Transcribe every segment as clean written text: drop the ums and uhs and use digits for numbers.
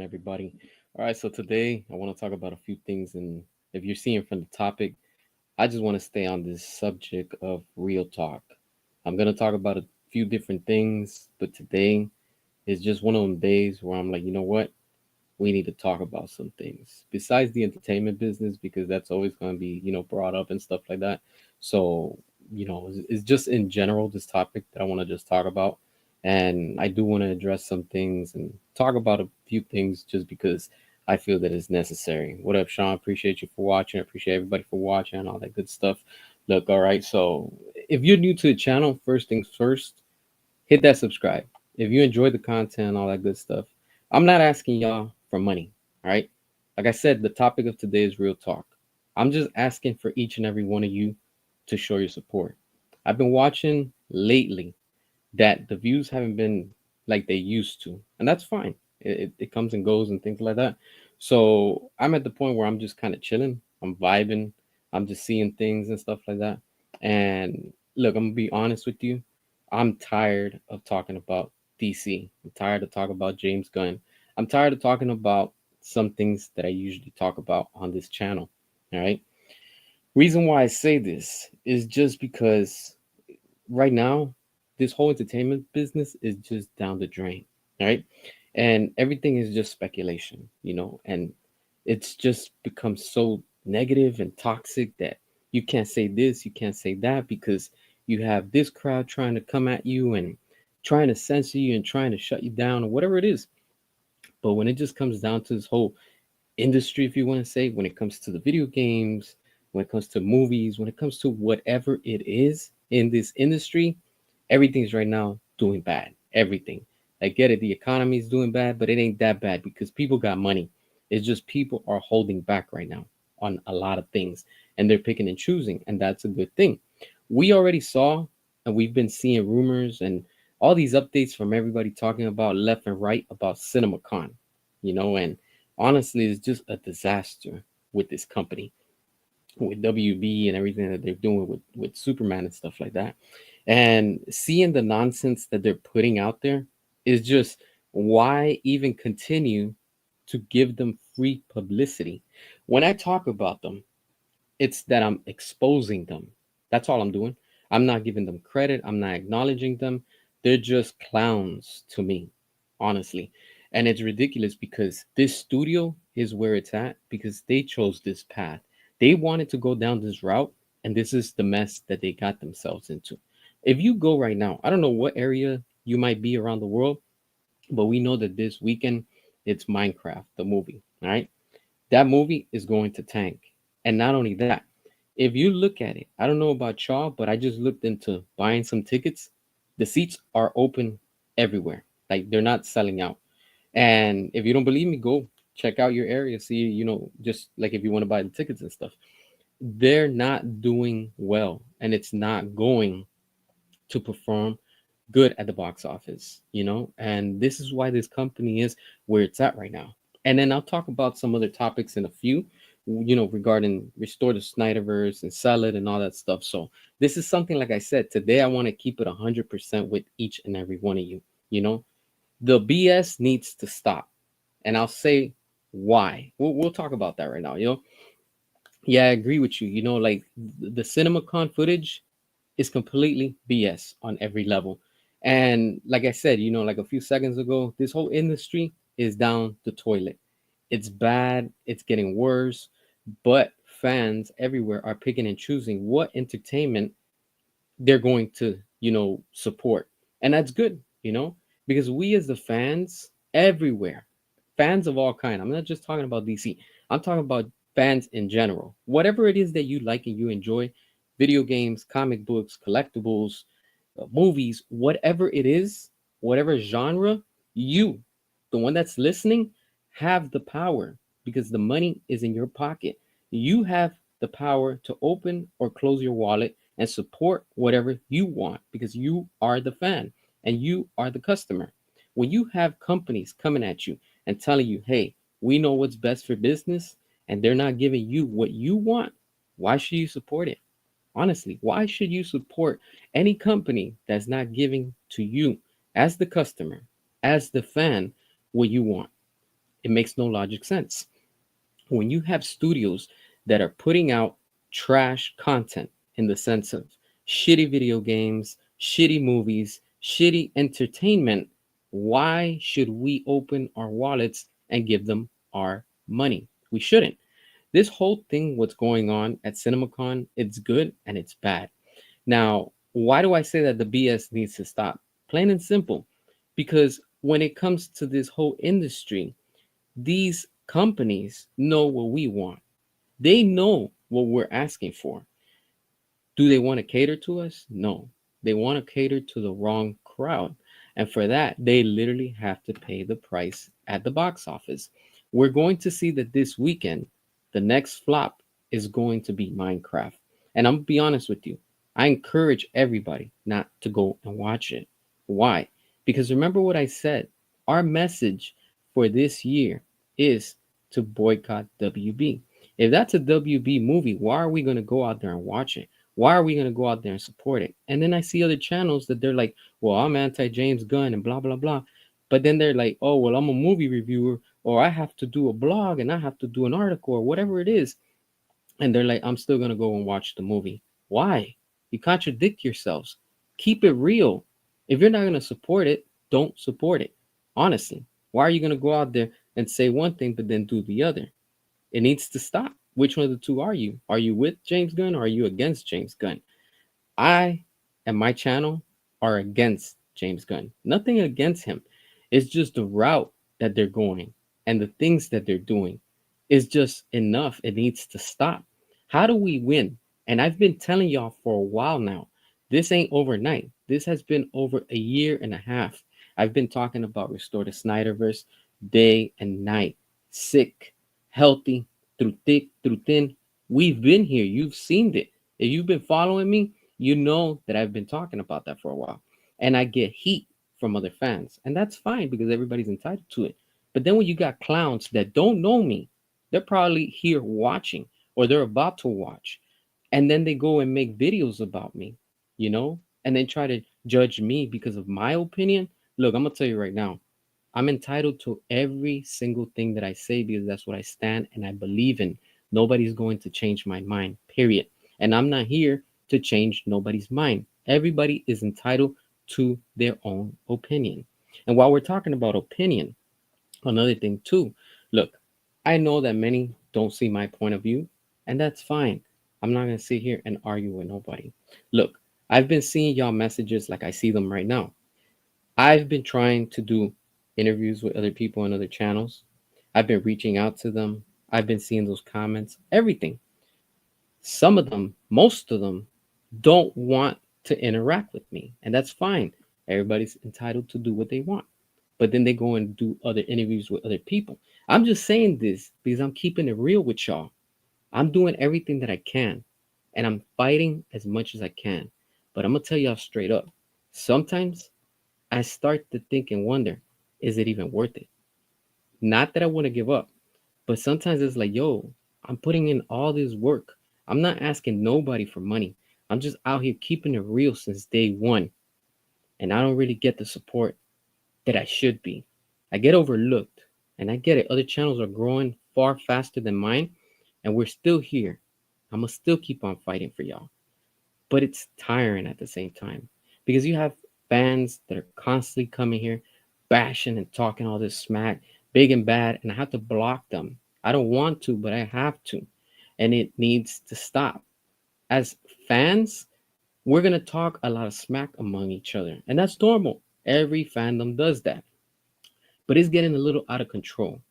everybody? All right, so today I want to talk about a few things, and if you're seeing from the topic, I just want to stay on this subject of real talk. I'm gonna talk about a few different things, but today is just one of them days where I'm like, you know what? We need to talk about some things besides the entertainment business because that's always going to be brought up and stuff like that. So it's just in general this topic that I want to just talk about, and I do want to address some things and talk about a few things just because I feel that it's necessary. What up, Sean? Appreciate you for watching. Appreciate everybody for watching and all that good stuff. Look, all right, so if you're new to the channel, first things first, hit that subscribe. If you enjoy the content and all that good stuff, I'm not asking y'all for money. All right. Like I said, the topic of today is real talk. I'm just asking for each and every one of you to show your support. I've been watching lately that the views haven't been like they used to, and that's fine. It comes and goes and things like that. So I'm at the point where I'm just kind of chilling. I'm vibing. I'm just seeing things and stuff like that. And look, I'm gonna be honest with you. I'm tired of talking about DC. I'm tired of talking about James Gunn. I'm tired of talking about some things that I usually talk about on this channel. All right. Reason why I say this is just because right now, this whole entertainment business is just down the drain, right? And everything is just speculation, and it's just become so negative and toxic that you can't say this, you can't say that because you have this crowd trying to come at you and trying to censor you and trying to shut you down or whatever it is. But when it just comes down to this whole industry, if you want to say, when it comes to the video games, when it comes to movies, when it comes to whatever it is in this industry, everything's right now doing bad. Everything. I get it. The economy is doing bad, but it ain't that bad because people got money. It's just people are holding back right now on a lot of things and they're picking and choosing, and that's a good thing. We already saw and we've been seeing rumors and all these updates from everybody talking about left and right about CinemaCon, and honestly, it's just a disaster with this company, with WB and everything that they're doing with Superman and stuff like that. And seeing the nonsense that they're putting out there is just why even continue to give them free publicity. When I talk about them, it's that I'm exposing them. That's all I'm doing. I'm not giving them credit. I'm not acknowledging them. They're just clowns to me, honestly. And it's ridiculous because this studio is where it's at because they chose this path. They wanted to go down this route, and this is the mess that they got themselves into. If you go right now, I don't know what area you might be around the world, but we know that this weekend it's Minecraft, the movie. All right. That movie is going to tank. And not only that, if you look at it, I don't know about y'all, but I just looked into buying some tickets. The seats are open everywhere. Like they're not selling out. And if you don't believe me, go check out your area. See, just like if you want to buy the tickets and stuff. They're not doing well, and it's not going to perform good at the box office, and this is why this company is where it's at right now. And then I'll talk about some other topics in a few, regarding restore the Snyderverse and sell it and all that stuff. So this is something, like I said, today I want to keep it 100% with each and every one of you. The BS needs to stop, and I'll say why. We'll talk about that right now. Yeah, I agree with you. Like the CinemaCon footage is completely BS on every level. And like I said, like a few seconds ago, this whole industry is down the toilet. It's bad, it's getting worse, but fans everywhere are picking and choosing what entertainment they're going to, support. And that's good, because we as the fans everywhere, fans of all kind. I'm not just talking about DC. I'm talking about fans in general. Whatever it is that you like and you enjoy, video games, comic books, collectibles, movies, whatever it is, whatever genre, you, the one that's listening, have the power because the money is in your pocket. You have the power to open or close your wallet and support whatever you want because you are the fan and you are the customer. When you have companies coming at you and telling you, hey, we know what's best for business, and they're not giving you what you want, why should you support it? Honestly, why should you support any company that's not giving to you as the customer, as the fan, what you want? It makes no logic sense. When you have studios that are putting out trash content in the sense of shitty video games, shitty movies, shitty entertainment, why should we open our wallets and give them our money? We shouldn't. This whole thing, what's going on at CinemaCon, it's good and it's bad. Now, why do I say that the BS needs to stop? Plain and simple. Because when it comes to this whole industry, these companies know what we want. They know what we're asking for. Do they want to cater to us? No. They want to cater to the wrong crowd. And for that, they literally have to pay the price at the box office. We're going to see that this weekend, the next flop is going to be Minecraft. And I'm going to be honest with you. I encourage everybody not to go and watch it. Why? Because remember what I said. Our message for this year is to boycott WB. If that's a WB movie, why are we going to go out there and watch it? Why are we going to go out there and support it? And then I see other channels that they're like, well, I'm anti James Gunn and blah, blah, blah. But then they're like, oh, well, I'm a movie reviewer, or I have to do a blog and I have to do an article or whatever it is. And they're like, I'm still going to go and watch the movie. Why? You contradict yourselves. Keep it real. If you're not going to support it, don't support it. Honestly, why are you going to go out there and say one thing but then do the other? It needs to stop. Which one of the two are you? Are you with James Gunn or are you against James Gunn? I and my channel are against James Gunn. Nothing against him. It's just the route that they're going and the things that they're doing is just enough. It needs to stop. How do we win? And I've been telling y'all for a while now. This ain't overnight. This has been over a year and a half. I've been talking about restore the Snyderverse day and night. Sick, healthy, through thick, through thin. We've been here. You've seen it. If you've been following me, you know that I've been talking about that for a while. And I get heat from other fans. And that's fine because everybody's entitled to it. But then when you got clowns that don't know me, they're probably here watching or they're about to watch. And then they go and make videos about me, and then try to judge me because of my opinion. Look, I'm going to tell you right now, I'm entitled to every single thing that I say because that's what I stand and I believe in. Nobody's going to change my mind, period. And I'm not here to change nobody's mind. Everybody is entitled to their own opinion. And while we're talking about opinion, another thing too, look, I know that many don't see my point of view, and that's fine. I'm not going to sit here and argue with nobody. Look, I've been seeing y'all messages like I see them right now. I've been trying to do interviews with other people on other channels. I've been reaching out to them. I've been seeing those comments, everything. Some of them, most of them, don't want to interact with me, and that's fine. Everybody's entitled to do what they want. But then they go and do other interviews with other people. I'm just saying this because I'm keeping it real with y'all. I'm doing everything that I can, and I'm fighting as much as I can. But I'm going to tell y'all straight up. Sometimes I start to think and wonder, is it even worth it? Not that I want to give up, but sometimes it's like, yo, I'm putting in all this work. I'm not asking nobody for money. I'm just out here keeping it real since day one. And I don't really get the support that I should be. I get overlooked. And I get it. Other channels are growing far faster than mine. And we're still here. I'm going to still keep on fighting for y'all. But it's tiring at the same time. Because you have fans that are constantly coming here, bashing and talking all this smack, big and bad. And I have to block them. I don't want to, but I have to. And it needs to stop. As fans, we're going to talk a lot of smack among each other. And that's normal. Every fandom does that. But it's getting a little out of control.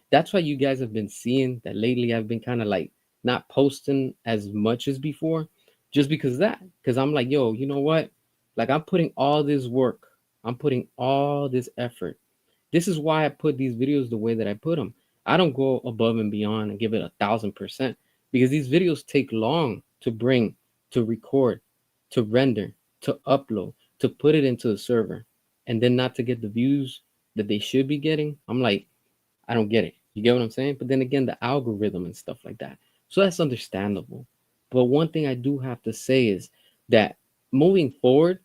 That's why you guys have been seeing that lately I've been kind of like not posting as much as before, just because of that. Because I'm like, yo, you know what? Like I'm putting all this work, I'm putting all this effort. This is why I put these videos the way that I put them. I don't go above and beyond and give it 1,000% because these videos take long to bring, to record, to render, to upload, to put it into the server, and then not to get the views that they should be getting. I'm like, I don't get it. You get what I'm saying? But then again, the algorithm and stuff like that. So that's understandable. But one thing I do have to say is that moving forward,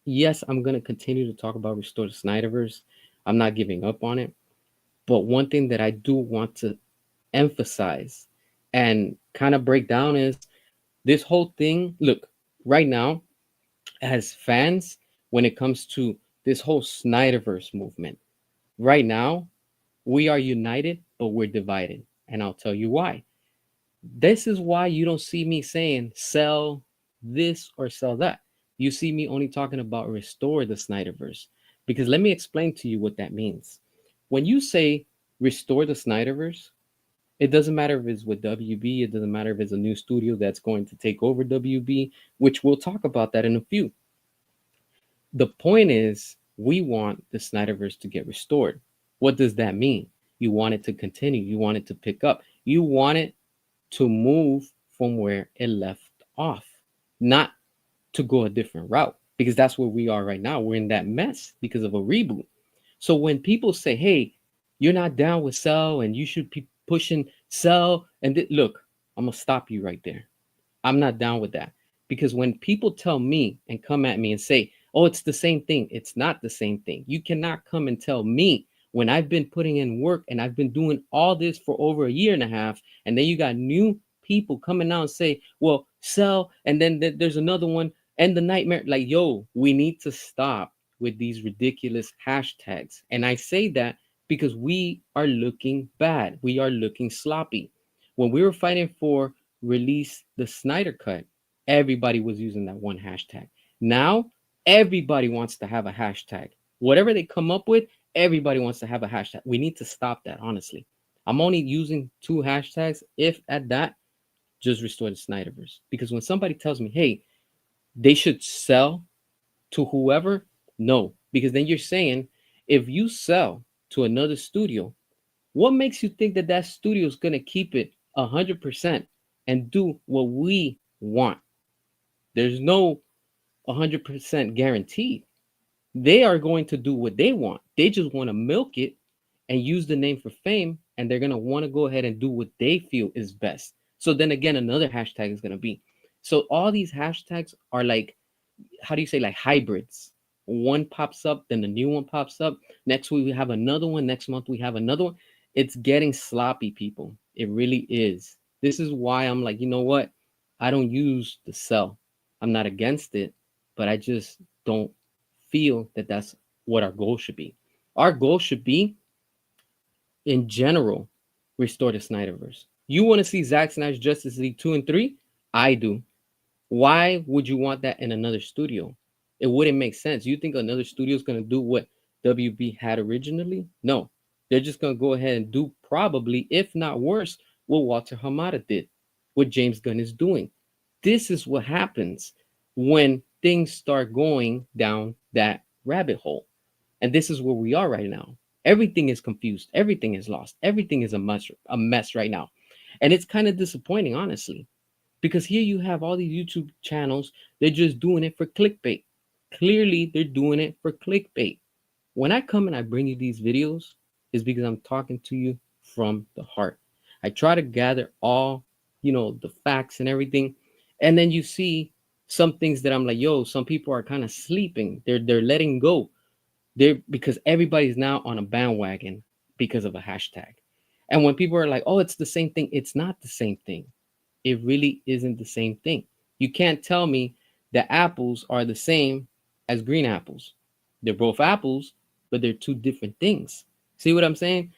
yes, I'm going to continue to talk about Restore the Snyderverse. I'm not giving up on it. But one thing that I do want to emphasize and kind of break down is this whole thing. Look, right now, as fans, when it comes to this whole Snyderverse movement, right now, we are united, but we're divided. And I'll tell you why. This is why you don't see me saying sell this or sell that. You see me only talking about restore the Snyderverse. Because let me explain to you what that means. When you say restore the Snyderverse, it doesn't matter if it's with WB, it doesn't matter if it's a new studio that's going to take over WB, which we'll talk about that in a few. The point is, we want the Snyderverse to get restored. What does that mean? You want it to continue, you want it to pick up, you want it to move from where it left off, not to go a different route, because that's where we are right now. We're in that mess because of a reboot. So when people say, hey, you're not down with Cell and you should be pushing Cell, and look, I'm going to stop you right there. I'm not down with that. Because when people tell me and come at me and say, oh, it's the same thing, it's not the same thing. You cannot come and tell me when I've been putting in work and I've been doing all this for over a year and a half, and then you got new people coming out and say, well, sell, and then there's another one, and the nightmare. Like, yo, we need to stop with these ridiculous hashtags. And I say that because we are looking bad. We are looking sloppy. When we were fighting for release the Snyder Cut, everybody was using that one hashtag. Now, everybody wants to have a hashtag. Whatever they come up with, everybody wants to have a hashtag. We need to stop that, honestly. I'm only using two hashtags, if at that, just restore the Snyderverse. Because when somebody tells me, hey, they should sell to whoever, no. Because then you're saying, if you sell to another studio, what makes you think that that studio is going to keep it 100% and do what we want? There's no 100% guaranteed. They are going to do what they want. They just want to milk it and use the name for fame, and they're going to want to go ahead and do what they feel is best. So then again, another hashtag is going to be. So all these hashtags are like, how do you say, like hybrids. One pops up, then the new one pops up. Next week we have another one. Next month we have another one. It's getting sloppy, people. It really is. This is why I'm like, you know what? I don't use the sell. I'm not against it, but I just don't feel that that's what our goal should be. Our goal should be, in general, restore the Snyderverse. You want to see Zack Snyder's Justice League 2 and 3? I do. Why would you want that in another studio? It wouldn't make sense. You think another studio is going to do what WB had originally? No. They're just going to go ahead and do probably, if not worse, what Walter Hamada did, what James Gunn is doing. This is what happens when things start going down that rabbit hole. And this is where we are right now. Everything is confused. Everything is lost. Everything is a mess right now. And it's kind of disappointing, honestly, because here you have all these YouTube channels, they're just doing it for clickbait. Clearly, they're doing it for clickbait. When I come and I bring you these videos, is because I'm talking to you from the heart. I try to gather all, the facts and everything. And then you see some things that I'm like, yo, some people are kind of sleeping. They're letting go. They're because everybody's now on a bandwagon because of a hashtag. And when people are like, oh, it's the same thing, it's not the same thing. It really isn't the same thing. You can't tell me that apples are the same as green apples. They're both apples, but they're two different things. See what I'm saying?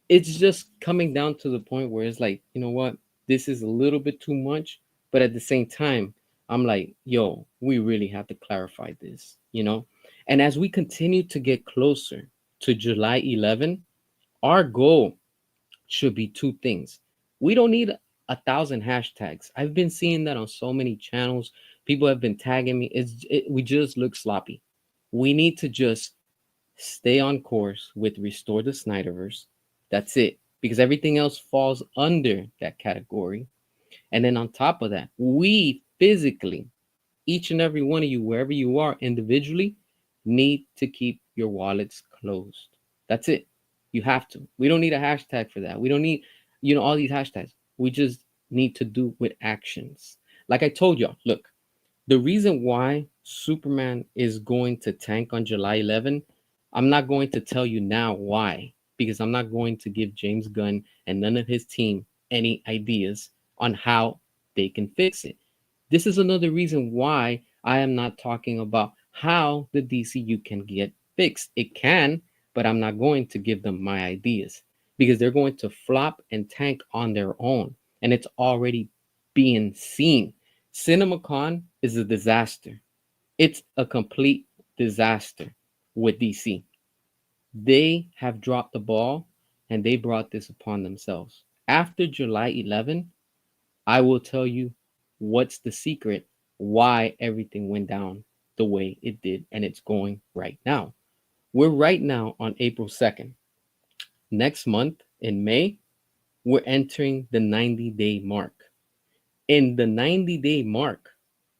It's just coming down to the point where it's like, you know what? This is a little bit too much. But at the same time, I'm like, yo, we really have to clarify this. And as we continue to get closer to July 11, our goal should be two things. We don't need 1,000 hashtags. I've been seeing that on so many channels. People have been tagging me. We just look sloppy. We need to just stay on course with restore the Snyderverse. That's it. Because everything else falls under that category. And then on top of that, we physically, each and every one of you, wherever you are individually, need to keep your wallets closed. That's it. You have to. We don't need a hashtag for that. We don't need, all these hashtags. We just need to do with actions. Like I told y'all, look, the reason why Superman is going to tank on July 11, I'm not going to tell you now why. because I'm not going to give James Gunn and none of his team any ideas on how they can fix it. This is another reason why I am not talking about how the DCU can get fixed. It can, but I'm not going to give them my ideas because they're going to flop and tank on their own. And it's already being seen. CinemaCon is a disaster. It's a complete disaster with DC. They have dropped the ball and they brought this upon themselves. After July 11, I will tell you what's the secret why everything went down the way it did, and it's going right now. We're right now on April 2nd. Next month in May, we're entering the 90-day mark. In the 90-day mark,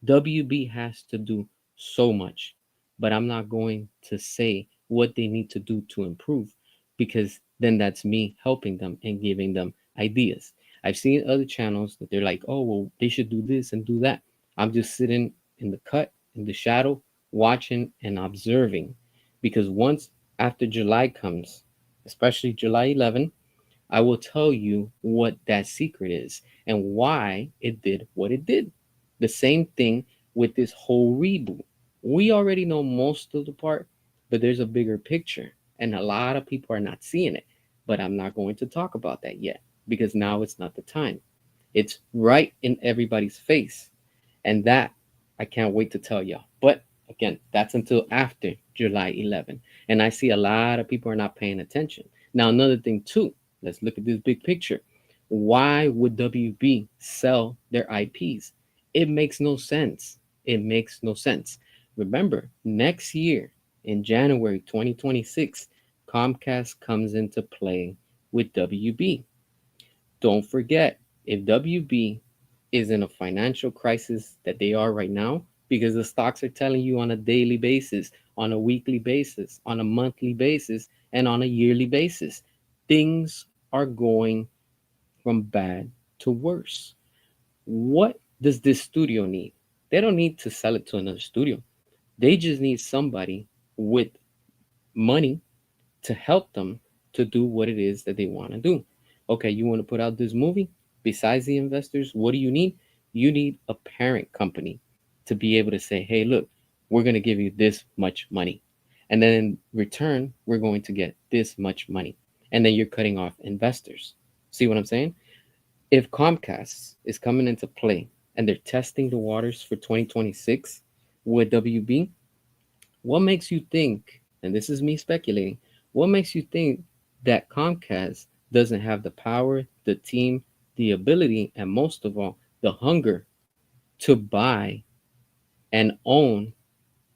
WB has to do so much, but I'm not going to say what they need to do to improve because then that's me helping them and giving them ideas. I've seen other channels that they're like, oh, well, they should do this and do that. I'm just sitting in the cut, in the shadow, watching and observing because once after July comes, especially July 11, I will tell you what that secret is and why it did what it did. The same thing with this whole reboot. We already know most of the part, but there's a bigger picture, and a lot of people are not seeing it. But I'm not going to talk about that yet because now it's not the time. It's right in everybody's face. And that I can't wait to tell y'all. But again, that's until after July 11. And I see a lot of people are not paying attention. Now, another thing, too, let's look at this big picture. Why would WB sell their IPs? It makes no sense. It makes no sense. Remember, next year in January 2026, Comcast comes into play with WB. Don't forget, if WB is in a financial crisis that they are right now, because the stocks are telling you on a daily basis, on a weekly basis, on a monthly basis, and on a yearly basis, things are going from bad to worse. What does this studio need? They don't need to sell it to another studio. They just need somebody with money to help them to do what it is that they want to do. Okay, you want to put out this movie? Besides the investors, what do you need? You need a parent company to be able to say, hey, look, we're going to give you this much money. And then in return, we're going to get this much money. And then you're cutting off investors. See what I'm saying? If Comcast is coming into play and they're testing the waters for 2026 with WB, what makes you think, and this is me speculating, what makes you think that Comcast doesn't have the power, the team, the ability, and most of all, the hunger to buy and own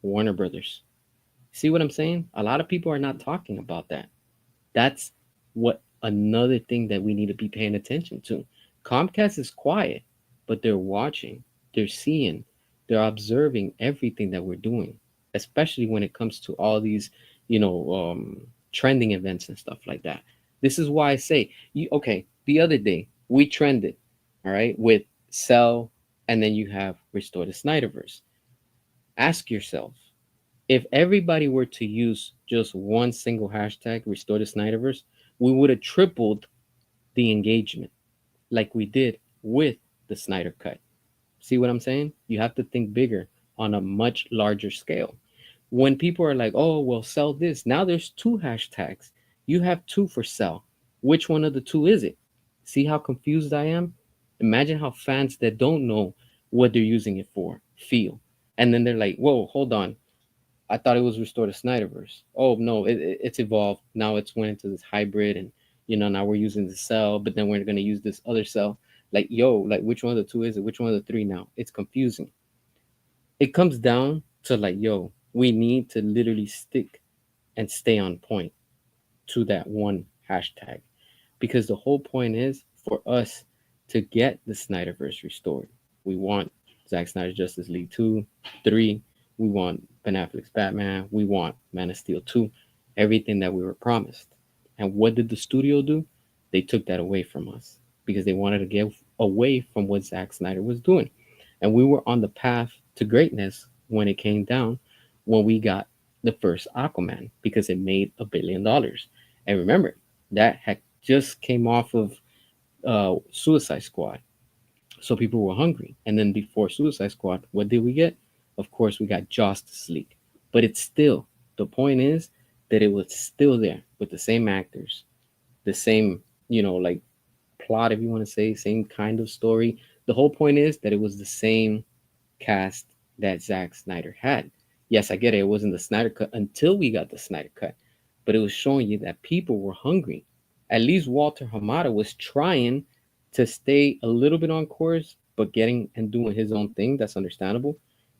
Warner Brothers? See what I'm saying? A lot of people are not talking about that. That's what another thing that we need to be paying attention to. Comcast is quiet, but they're watching, they're seeing, they're observing everything that we're doing, especially when it comes to all these, you know, trending events and stuff like that. This is why I say, you okay, the other day we trended, all right, with sell, and then you have restore the Snyderverse. Ask yourself, if everybody were to use just one single hashtag, restore the Snyderverse, we would have tripled the engagement like we did with the Snyder Cut. See what I'm saying? You have to think bigger on a much larger scale. When people are like, oh, well, sell this, now there's two hashtags. You have two for sell. Which one of the two is it? See how confused I am? Imagine how fans that don't know what they're using it for feel. And then they're like, whoa, hold on. I thought it was restored to Snyderverse. Oh no, it's evolved. Now it's went into this hybrid, and now we're using the cell, but then we're gonna use this other cell. Like like which one of the two is it? Which one of the three now? It's confusing. It comes down to like we need to literally stick and stay on point to that one hashtag because the whole point is for us to get the Snyderverse restored. We want Zack Snyder's Justice League 2, 3. We want Ben Affleck's Batman. We want Man of Steel 2. Everything that we were promised. And what did the studio do? They took that away from us because they wanted to get away from what Zack Snyder was doing. And we were on the path to greatness when it came down when we got the first Aquaman because it made $1 billion. And remember, that had just came off of Suicide Squad. So people were hungry. And then before Suicide Squad, what did we get? Of course, we got Justice League. But it's still, the point is that it was still there with the same actors, the same, like plot, if you want to say, same kind of story. The whole point is that it was the same cast that Zack Snyder had. Yes, I get it. It wasn't the Snyder cut until we got the Snyder cut, but it was showing you that people were hungry. At least Walter Hamada was trying to stay a little bit on course, but getting and doing his own thing. That's understandable.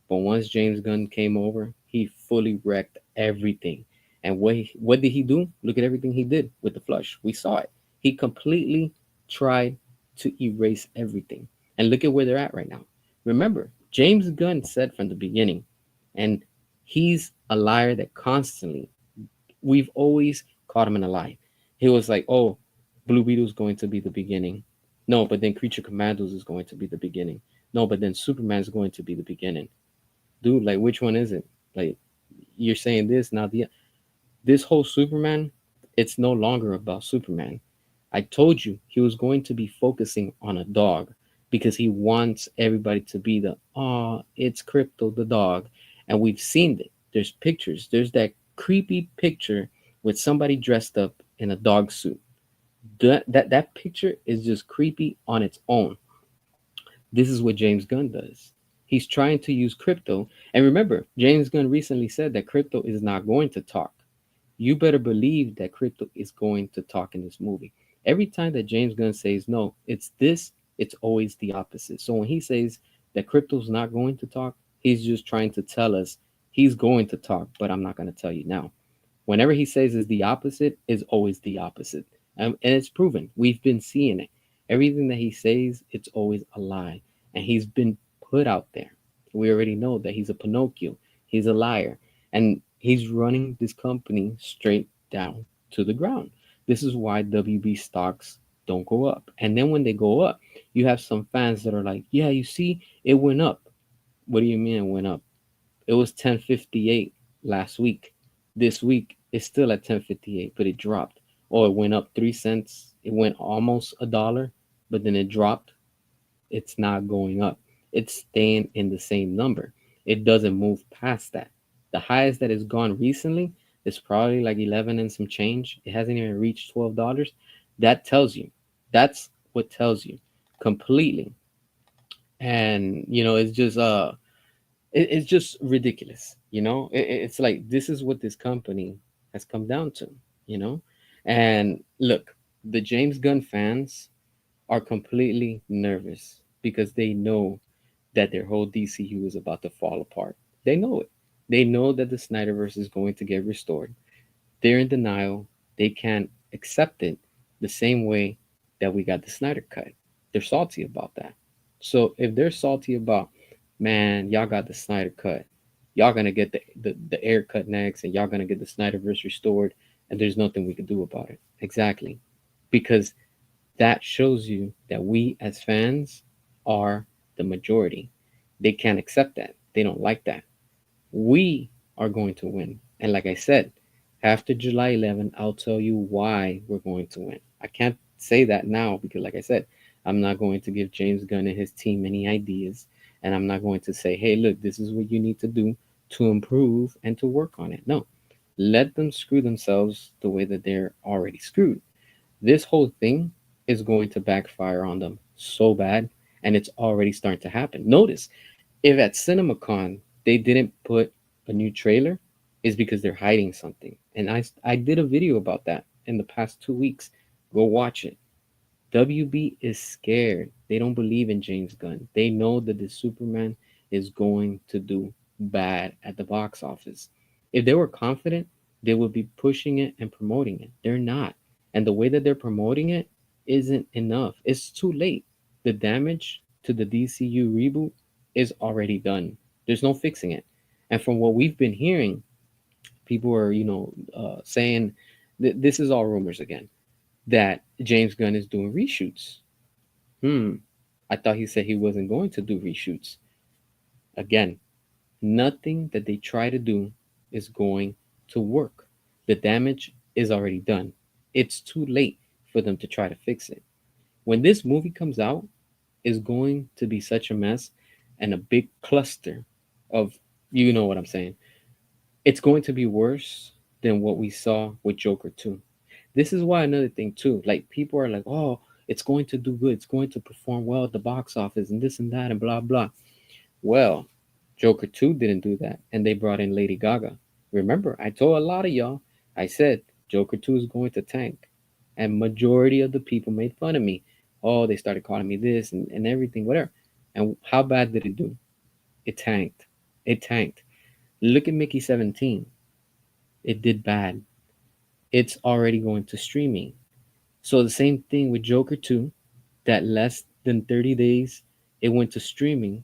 But once James Gunn came over, he fully wrecked everything. And what did he do? Look at everything he did with the Flush. We saw it. He completely tried to erase everything. And look at where they're at right now. Remember, James Gunn said from the beginning, and he's a liar that constantly, we've always caught him in a lie. He was like, oh, Blue Beetle's going to be the beginning. No, but then Creature Commandos is going to be the beginning. No, but then Superman's going to be the beginning. Dude, like, which one is it? Like, you're saying this, now this whole Superman, it's no longer about Superman. I told you he was going to be focusing on a dog because he wants everybody to be the, oh, it's Crypto the dog. And we've seen it. There's pictures. There's that creepy picture with somebody dressed up in a dog suit. That picture is just creepy on its own. This is what James Gunn does. He's trying to use Crypto. And remember, James Gunn recently said that Crypto is not going to talk. You better believe that Crypto is going to talk in this movie. Every time that James Gunn says no, it's this, it's always the opposite. So when he says that Crypto's not going to talk, he's just trying to tell us he's going to talk, but I'm not going to tell you now. Whenever he says is the opposite, is always the opposite. And it's proven. We've been seeing it. Everything that he says, it's always a lie. And he's been put out there. We already know that he's a Pinocchio. He's a liar. And he's running this company straight down to the ground. This is why WB stocks don't go up. And then when they go up, you have some fans that are like, yeah, you see, it went up. What do you mean it went up? It was 1058 last week. This week it's still at 1058, but it dropped. Or it went up 3 cents. It went almost $1, but then it dropped. It's not going up. It's staying in the same number. It doesn't move past that. The highest that has gone recently is probably like 11 and some change. It hasn't even reached $12. That tells you. That's what tells you completely. And it's just it's just ridiculous. It's like this is what this company has come down to. You know, and look, the James Gunn fans are completely nervous because they know that their whole DCU is about to fall apart. They know it. They know that the Snyderverse is going to get restored. They're in denial. They can't accept it the same way that we got the Snyder cut. They're salty about that. So if they're salty about, man, y'all got the Snyder cut, y'all gonna get the air cut next, and y'all gonna get the Snyderverse restored, and there's nothing we can do about it. Exactly. Because that shows you that we as fans are the majority. They can't accept that. They don't like that. We are going to win. And like I said, after July 11th, I'll tell you why we're going to win. I can't say that now because, like I said, I'm not going to give James Gunn and his team any ideas. And I'm not going to say, hey, look, this is what you need to do to improve and to work on it. No, let them screw themselves the way that they're already screwed. This whole thing is going to backfire on them so bad, and it's already starting to happen. Notice if at CinemaCon they didn't put a new trailer, is because they're hiding something. And I did a video about that in the past 2 weeks. Go watch it. WB is scared. They don't believe in James Gunn. They know that the Superman is going to do bad at the box office. If they were confident, they would be pushing it and promoting it. They're not. And the way that they're promoting it isn't enough. It's too late. The damage to the DCU reboot is already done. There's no fixing it. And from what we've been hearing, people are, saying this is all rumors again, that James Gunn is doing reshoots. Hmm. I thought he said he wasn't going to do reshoots. Again, nothing that they try to do is going to work. The damage is already done. It's too late for them to try to fix it. When this movie comes out, is going to be such a mess and a big cluster of, you know what I'm saying. It's going to be worse than what we saw with Joker 2. This is why another thing too, like people are like, "Oh, it's going to do good. It's going to perform well at the box office and this and that and blah blah." Well, Joker 2 didn't do that, and they brought in Lady Gaga. Remember, I told a lot of y'all, I said Joker 2 is going to tank. And majority of the people made fun of me. Oh, they started calling me this and everything, whatever. And how bad did it do? It tanked. It tanked. Look at Mickey 17. It did bad. It's already going to streaming. So the same thing with Joker 2, that less than 30 days, it went to streaming.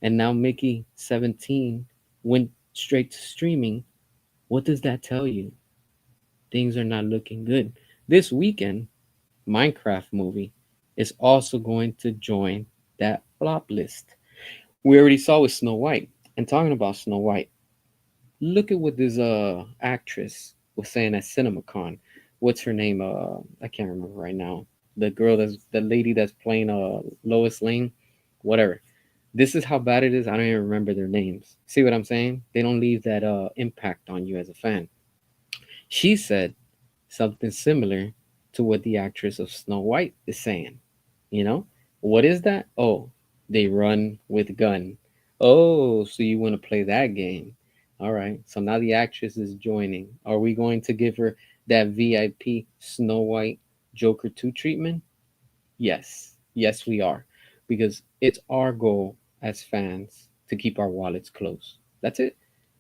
And now Mickey 17 went straight to streaming. What does that tell you? Things are not looking good. This weekend, Minecraft movie is also going to join that flop list. We already saw with Snow White. And talking about Snow White, look at what this actress was saying at CinemaCon. What's her name? I can't remember right now. The girl that's the lady that's playing Lois Lane, whatever. This is how bad it is. I don't even remember their names. See what I'm saying? They don't leave that impact on you as a fan. She said something similar to what the actress of Snow White is saying. You know? What is that? Oh, they run with gun. Oh, so you want to play that game. All right. So now the actress is joining. Are we going to give her that VIP Snow White Joker 2 treatment? Yes. Yes, we are. Because it's our goal as fans to keep our wallets closed. That's it.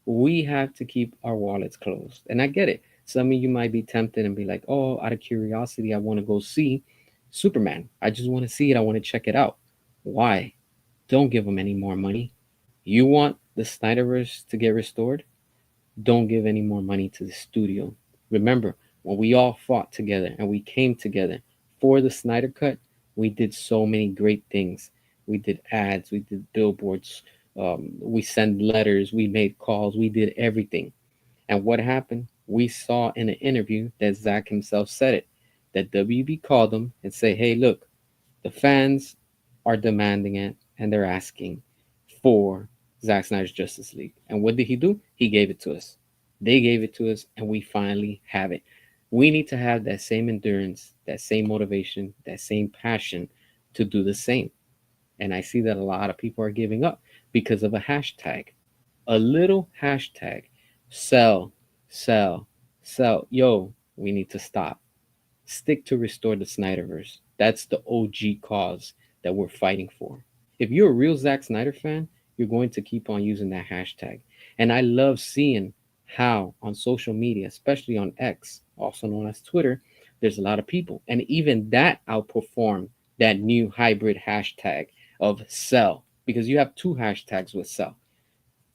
We have to keep our wallets closed. And I get it. Some of you might be tempted and be like, oh, out of curiosity, I want to go see Superman. I just want to see it. I want to check it out. Why? Don't give them any more money. You want the Snyderverse to get restored? Don't give any more money to the studio. Remember, when we all fought together and we came together for the Snyder Cut, we did so many great things. We did ads, we did billboards, we sent letters, we made calls, we did everything. And what happened? We saw in an interview that Zach himself said it, that WB called him and say, hey, look, the fans are demanding it and they're asking for Zack Snyder's Justice League. And what did he do? He gave it to us. They gave it to us and we finally have it. We need to have that same endurance, that same motivation, that same passion to do the same. And I see that a lot of people are giving up because of a hashtag. A little hashtag. Sell, sell, sell. Yo, we need to stop. Stick to restore the Snyderverse. That's the OG cause that we're fighting for. If you're a real Zack Snyder fan, you're going to keep on using that hashtag. And I love seeing how on social media, especially on X, also known as Twitter, there's a lot of people. And even that outperformed that new hybrid hashtag of sell because you have two hashtags with sell.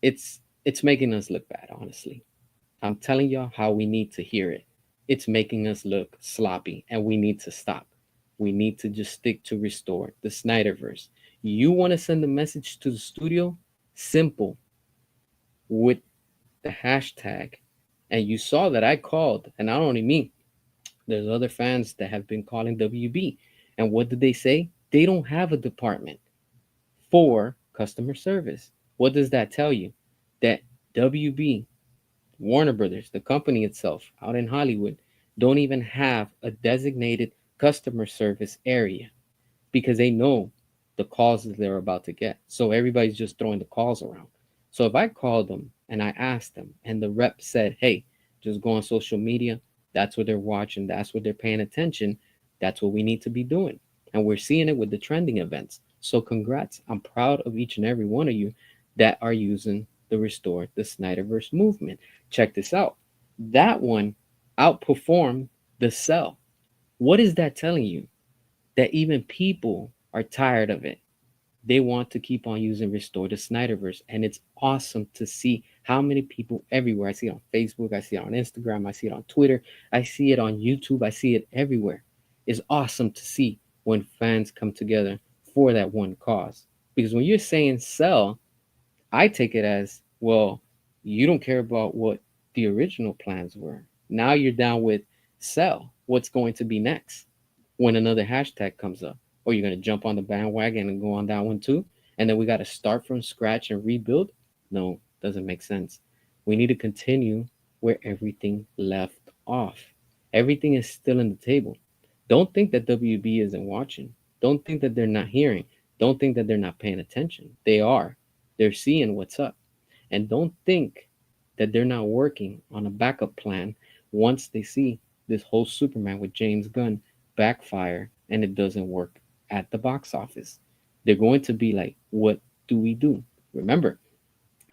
It's making us look bad, honestly. I'm telling y'all how we need to hear it. It's making us look sloppy and we need to stop. We need to just stick to restore the Snyderverse. You want to send a message to the studio? Simple. With the hashtag. And you saw that I called, and not only me, there's other fans that have been calling WB. And what did they say? They don't have a department for customer service. What does that tell you? That WB, Warner Brothers, the company itself out in Hollywood, don't even have a designated customer service area because they know the calls that they're about to get. So everybody's just throwing the calls around. So if I called them and I asked them and the rep said, hey, just go on social media, that's what they're watching, that's what they're paying attention, that's what we need to be doing. And we're seeing it with the trending events. So congrats. I'm proud of each and every one of you that are using the Restore the Snyderverse movement. Check this out. That one outperformed the Cell. What is that telling you? That even people are tired of it. They want to keep on using Restore the Snyderverse. And it's awesome to see how many people everywhere. I see it on Facebook, I see it on Instagram, I see it on Twitter, I see it on YouTube, I see it everywhere. It's awesome to see when fans come together for that one cause. Because when you're saying sell, I take it as, well, you don't care about what the original plans were. Now you're down with sell what's going to be next when another hashtag comes up? Or you're going to jump on the bandwagon and go on that one too? And then we got to start from scratch and rebuild? No, doesn't make sense. We need to continue where everything left off. Everything is still in the table. Don't think that WB isn't watching. Don't think that they're not hearing. Don't think that they're not paying attention. They are. They're seeing what's up. And don't think that they're not working on a backup plan once they see this whole Superman with James Gunn backfire and it doesn't work at the box office. They're going to be like, what do we do? Remember,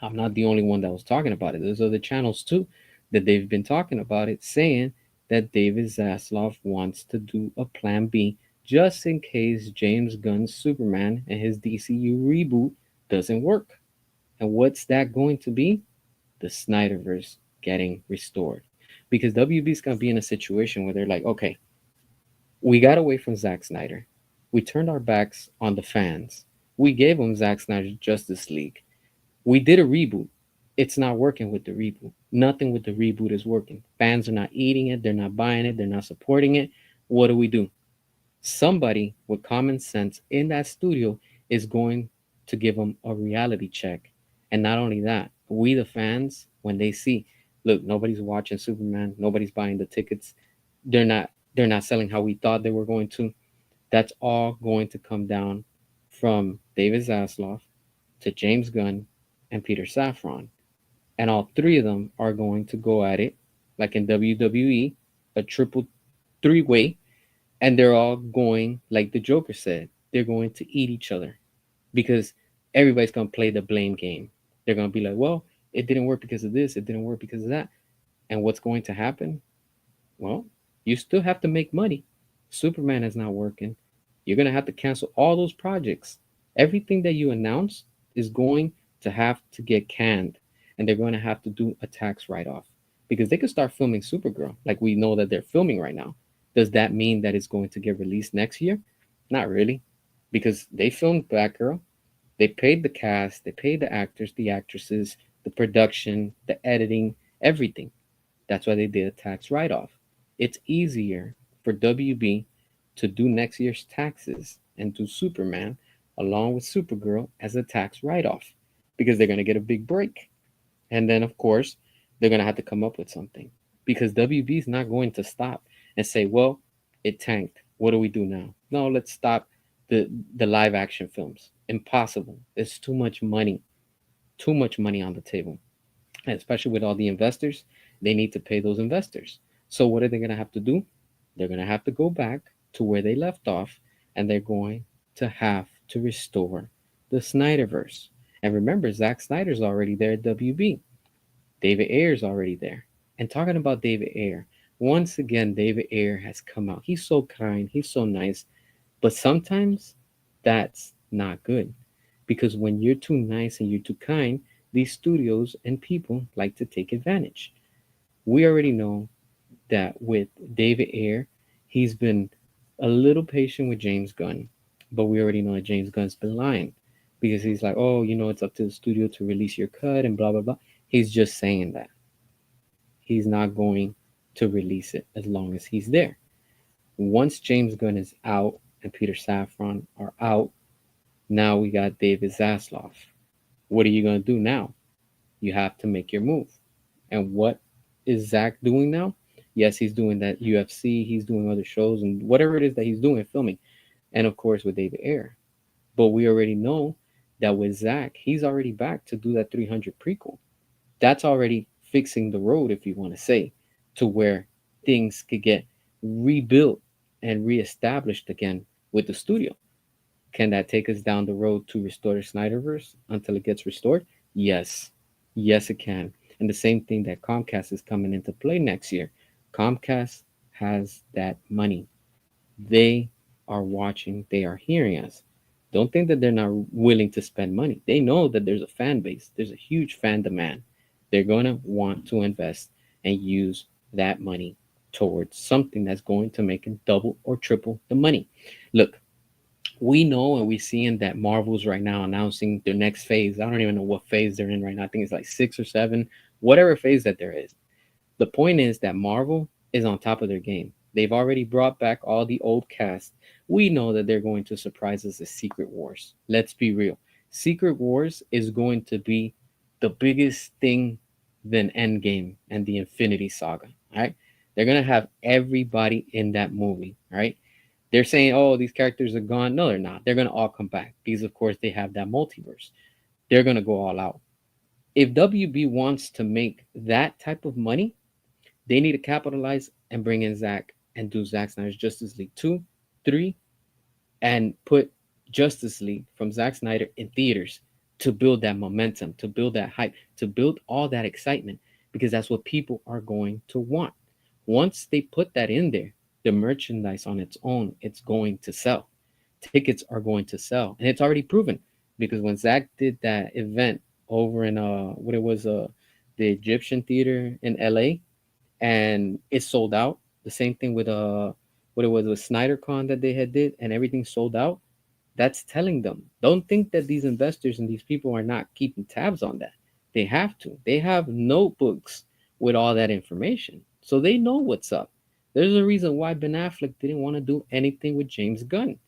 I'm not the only one that was talking about it. There's other channels too that they've been talking about it, saying that David Zaslav wants to do a plan B just in case James Gunn's Superman and his DCU reboot doesn't work. And what's that going to be? The Snyderverse getting restored. Because WB's going to be in a situation where they're like, okay, we got away from Zack Snyder. We turned our backs on the fans. We gave them Zack Snyder's Justice League. We did a reboot. It's not working with the reboot. Nothing with the reboot is working. Fans are not eating it. They're not buying it. They're not supporting it. What do? Somebody with common sense in that studio is going to give them a reality check. And not only that, we the fans, when they see, look, nobody's watching Superman, nobody's buying the tickets, they're not selling how we thought they were going to. That's all going to come down from David Zaslav to James Gunn and Peter Safran. And all three of them are going to go at it like in WWE, a triple three-way, and they're all going, like the Joker said, they're going to eat each other because everybody's going to play the blame game. They're going to be like, well, it didn't work because of this, it didn't work because of that. And what's going to happen? Well, you still have to make money. Superman is not working. You're going to have to cancel all those projects. Everything that you announce is going to have to get canned, and they're going to have to do a tax write off because they could start filming Supergirl like we know that they're filming right now. Does that mean that it's going to get released next year? Not really, because they filmed Batgirl. They paid the cast, they paid the actors, the actresses, the production, the editing, everything. That's why they did a tax write off. It's easier for WB to do next year's taxes and do Superman along with Supergirl as a tax write off because they're going to get a big break. And then, of course, they're going to have to come up with something because WB is not going to stop and say, well, it tanked. What do we do now? No, let's stop the live action films. Impossible. It's too much money on the table. And especially with all the investors, they need to pay those investors. So what are they going to have to do? They're going to have to go back to where they left off and they're going to have to restore the Snyderverse. And remember, Zack Snyder's already there at WB. David Ayer's already there. And talking about David Ayer, once again, David Ayer has come out. He's so kind, he's so nice, but sometimes that's not good because when you're too nice and you're too kind, these studios and people like to take advantage. We already know that with David Ayer, he's been a little patient with James Gunn, but we already know that James Gunn's been lying because he's like, oh, it's up to the studio to release your cut and blah, blah, blah. He's just saying that. He's not going to release it as long as he's there. Once James Gunn is out and Peter Safran are out, now we got David Zaslav. What are you going to do now? You have to make your move. And what is Zach doing now? Yes, he's doing that UFC, he's doing other shows and whatever it is that he's doing, filming. And of course with David Ayer. But we already know that with Zach, he's already back to do that 300 prequel. That's already fixing the road, if you want to say, to where things could get rebuilt and reestablished again with the studio. Can that take us down the road to restore the Snyderverse until it gets restored? Yes. Yes, it can. And the same thing that Comcast is coming into play next year. Comcast has that money. They are watching, they are hearing us. Don't think that they're not willing to spend money. They know that there's a fan base, there's a huge fan demand. They're going to want to invest and use that money towards something that's going to make it double or triple the money. Look, we know and we seeing that Marvel's right now announcing their next phase. I don't even know what phase they're in right now. I think it's like 6 or 7, whatever phase that there is. The point is that Marvel is on top of their game. They've already brought back all the old cast. We know that they're going to surprise us at Secret Wars. Let's be real. Secret Wars is going to be the biggest thing than Endgame and the Infinity Saga. All right. They're gonna have everybody in that movie. All right. They're saying, oh, these characters are gone. No, they're not. They're gonna all come back because of course they have that multiverse. They're gonna go all out. If WB wants to make that type of money, they need to capitalize and bring in Zack and do Zack Snyder's Justice League 2, 3, and put Justice League from Zack Snyder in theaters to build that momentum, to build that hype, to build all that excitement, because that's what people are going to want. Once they put that in there, the merchandise on its own, it's going to sell. Tickets are going to sell, and it's already proven because when Zack did that event over in what it was the Egyptian Theater in LA, and it sold out. The same thing with what it was with SnyderCon that they had did, and everything sold out. That's telling them. Don't think that these investors and these people are not keeping tabs on that. They have to. They have notebooks with all that information, so they know what's up. There's a reason why Ben Affleck didn't want to do anything with James Gunn.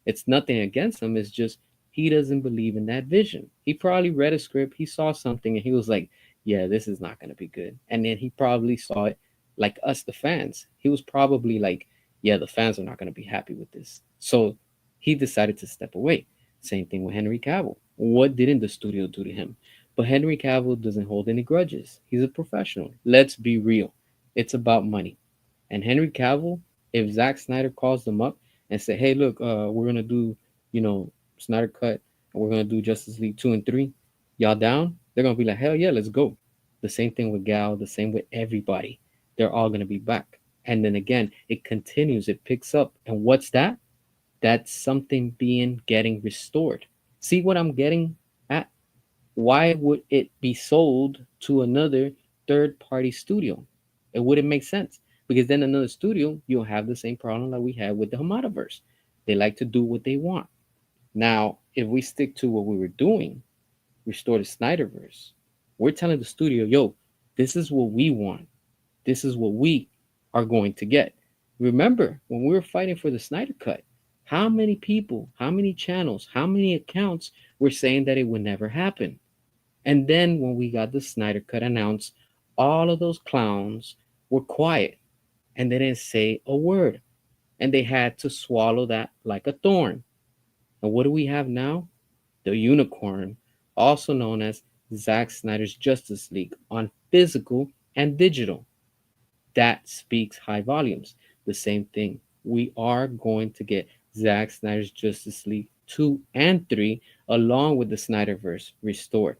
It's nothing against him. It's just he doesn't believe in that vision. He probably read a script, he saw something, and he was like, "Yeah, this is not gonna be good." And then he probably saw it like us, the fans. He was probably like, "Yeah, the fans are not gonna be happy with this." So he decided to step away. Same thing with Henry Cavill. What didn't the studio do to him? But Henry Cavill doesn't hold any grudges. He's a professional. Let's be real. It's about money. And Henry Cavill, if Zack Snyder calls them up and say, "Hey, look, we're gonna do, you know, Snyder cut, and we're gonna do Justice League 2 and 3. Y'all down?" They're gonna be like, "Hell yeah, let's go." The same thing with Gal. The same with everybody. They're all gonna be back. And then again, it continues. It picks up. And what's that? That's something being getting restored. See what I'm getting at? Why would it be sold to another third party studio? It wouldn't make sense because then another studio, you'll have the same problem that we had with the Hamadaverse. They like to do what they want. Now, if we stick to what we were doing, restore the Snyderverse, we're telling the studio, yo, this is what we want. This is what we are going to get. Remember, when we were fighting for the Snyder Cut, how many people, how many channels, how many accounts were saying that it would never happen? And then when we got the Snyder Cut announced, all of those clowns were quiet and they didn't say a word. And they had to swallow that like a thorn. And what do we have now? The unicorn, also known as Zack Snyder's Justice League on physical and digital. That speaks high volumes. The same thing. We are going to get Zack Snyder's Justice League 2 and 3 along with the Snyderverse restored.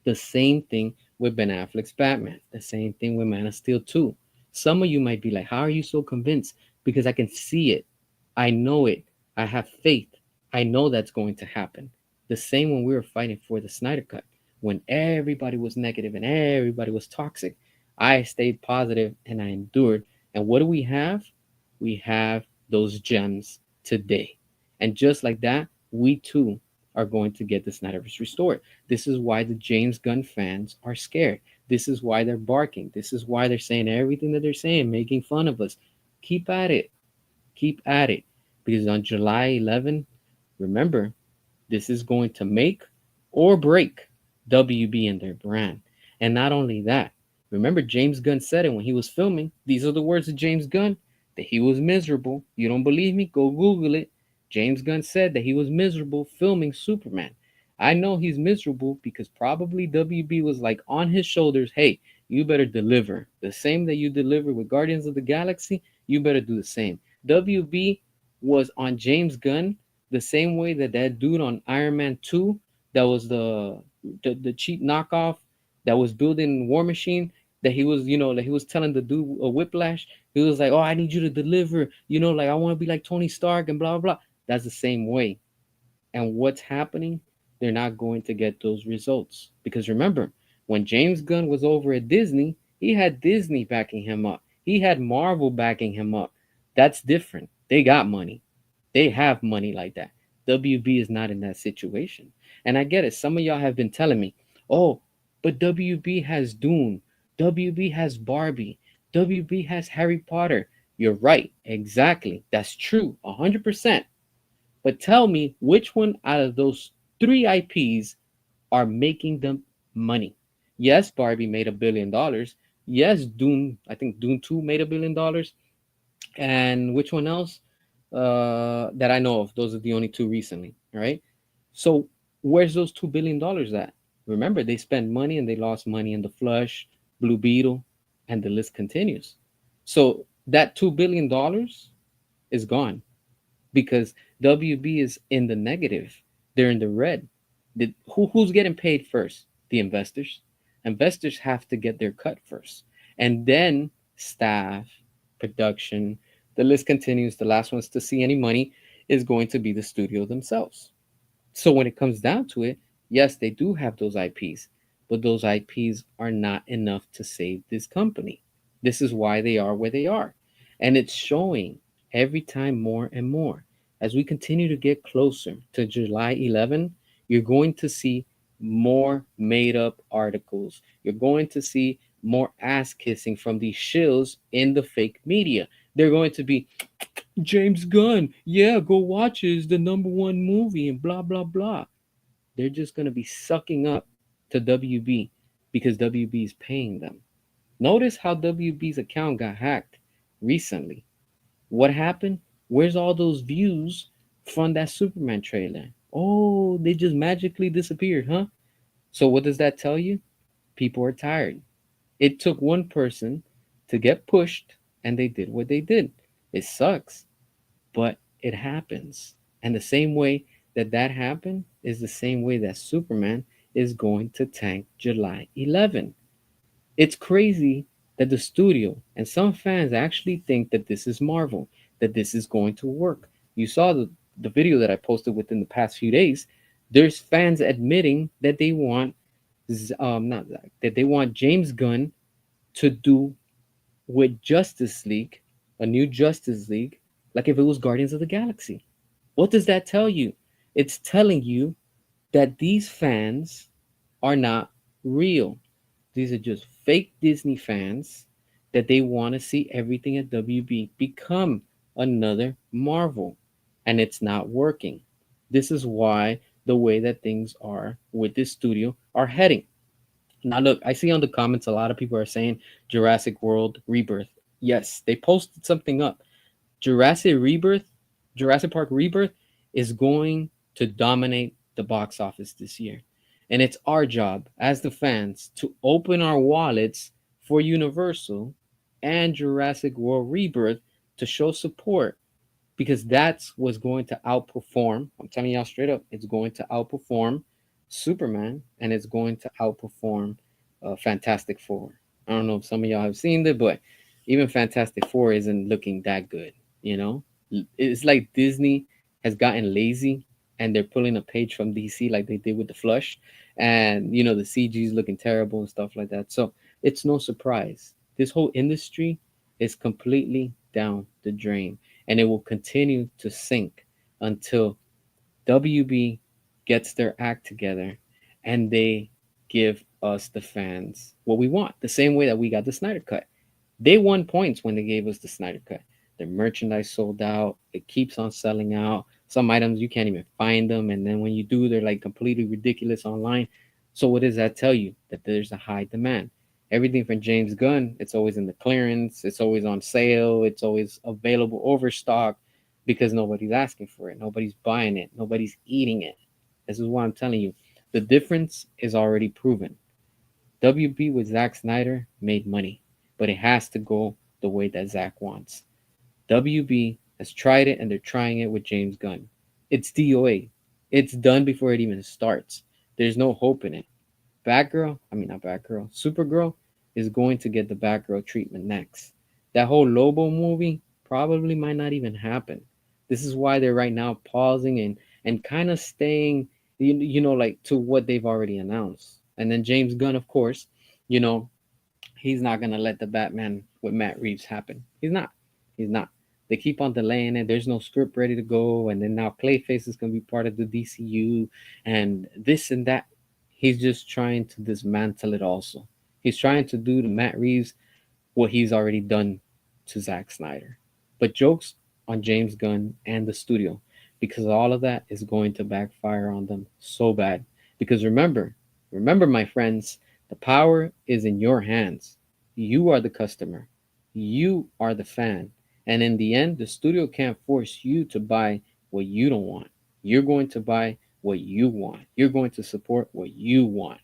The same thing with Ben Affleck's Batman. The same thing with Man of Steel 2. Some of you might be like, how are you so convinced? Because I can see it. I know it. I have faith. I know that's going to happen. The same when we were fighting for the Snyder Cut. When everybody was negative and everybody was toxic, I stayed positive and I endured. And what do we have? We have those gems today. And just like that, we too are going to get the Snyderverse restored. This is why the James Gunn fans are scared. This is why they're barking. This is why they're saying everything that they're saying, making fun of us. Keep at it. Keep at it. Because on July 11, remember, this is going to make or break WB and their brand. And not only that, remember James Gunn said it when he was filming. These are the words of James Gunn, that he was miserable. You don't believe me? Go Google it. James Gunn said that he was miserable filming Superman. I know he's miserable because probably WB was like on his shoulders, hey, you better deliver. The same that you deliver with Guardians of the Galaxy, you better do the same. WB was on James Gunn the same way that that dude on Iron Man 2 that was the cheap knockoff that was building War Machine, that he was, that he was telling the dude Whiplash, he was like, "Oh, I need you to deliver, like I want to be like Tony Stark and blah blah blah." That's the same way. And what's happening? They're not going to get those results. Because remember, when James Gunn was over at Disney, he had Disney backing him up. He had Marvel backing him up. That's different. They got money. They have money like that. WB is not in that situation. And I get it. Some of y'all have been telling me, oh, but WB has Dune. WB has Barbie. WB has Harry Potter. You're right. Exactly. That's true. 100%. But tell me which one out of those three IPs are making them money. Yes, Barbie made $1 billion. Yes, Dune, I think Dune 2 made $1 billion. And which one else? That I know of. Those are the only two recently. All right. So where's those $2 billion at? Remember, they spent money and they lost money in the Flush, Blue Beetle, and the list continues. So that $2 billion is gone because WB is in the negative. They're in the red. Who's getting paid first? The investors. Investors have to get their cut first, and then staff, production. The list continues. The last ones to see any money is going to be the studio themselves. So when it comes down to it, yes, they do have those IPs, but those IPs are not enough to save this company. This is why they are where they are. And it's showing every time more and more. As we continue to get closer to July 11, you're going to see more made up articles. You're going to see more ass kissing from these shills in the fake media. They're going to be James Gunn, yeah, go watch it. It's the number one movie and blah blah blah. They're just gonna be sucking up to WB because WB is paying them. Notice how WB's account got hacked recently. What happened? Where's all those views from that Superman trailer? Oh, they just magically disappeared, huh? So what does that tell you? People are tired. It took one person to get pushed and they did what they did. It sucks, but it happens. And the same way that that happened is the same way that Superman is going to tank July 11. It's crazy that the studio and some fans actually think that this is Marvel, that this is going to work. You saw the video that I posted within the past few days. There's fans admitting that they want not that they want James Gunn to do with Justice League, a new Justice League, like if it was Guardians of the Galaxy. What does that tell you? It's telling you that these fans are not real. These are just fake Disney fans that they want to see everything at WB become another Marvel. And it's not working. This is why the way that things are with this studio are heading. Now, look, I see on the comments a lot of people are saying Jurassic World Rebirth. Yes, they posted something up. Jurassic Rebirth, Jurassic Park Rebirth is going to dominate the box office this year. And it's our job as the fans to open our wallets for Universal and Jurassic World Rebirth to show support because that's what's going to outperform. I'm telling y'all straight up, it's going to outperform Superman and it's going to outperform Fantastic Four. I don't know if some of y'all have seen it, but even Fantastic Four isn't looking that good. You know, it's like Disney has gotten lazy and they're pulling a page from DC like they did with the Flush, and you know the CG is looking terrible and stuff like that. So it's no surprise. This whole industry is completely down the drain and it will continue to sink until WB gets their act together and they give us the fans what we want, the same way that we got the Snyder Cut. They won points when they gave us the Snyder Cut. Their merchandise sold out. It keeps on selling out. Some items you can't even find them, and then when you do, they're like completely ridiculous online. So what does that tell you? That there's a high demand. Everything from James Gunn, it's always in the clearance. It's always on sale. It's always available overstock because nobody's asking for it. Nobody's buying it. Nobody's eating it. This is what I'm telling you. The difference is already proven. WB with Zack Snyder made money, but it has to go the way that Zack wants. WB has tried it and they're trying it with James Gunn. It's DOA. It's done before it even starts. There's no hope in it. Not Batgirl, Supergirl is going to get the Batgirl treatment next. That whole Lobo movie probably might not even happen. This is why they're right now pausing and kind of staying, like to what they've already announced. And then James Gunn, of course, you know, he's not gonna let the Batman with Matt Reeves happen. He's not. He's not. They keep on delaying it. There's no script ready to go, and then now Clayface is gonna be part of the DCU, and this and that. He's just trying to dismantle it. Also, he's trying to do the Matt Reeves what he's already done to Zack Snyder. But jokes on James Gunn and the studio, because all of that is going to backfire on them so bad. Because remember, my friends, the power is in your hands. You are the customer, you are the fan. And in the end, the studio can't force you to buy what you don't want. You're going to buy what you want. You're going to support what you want.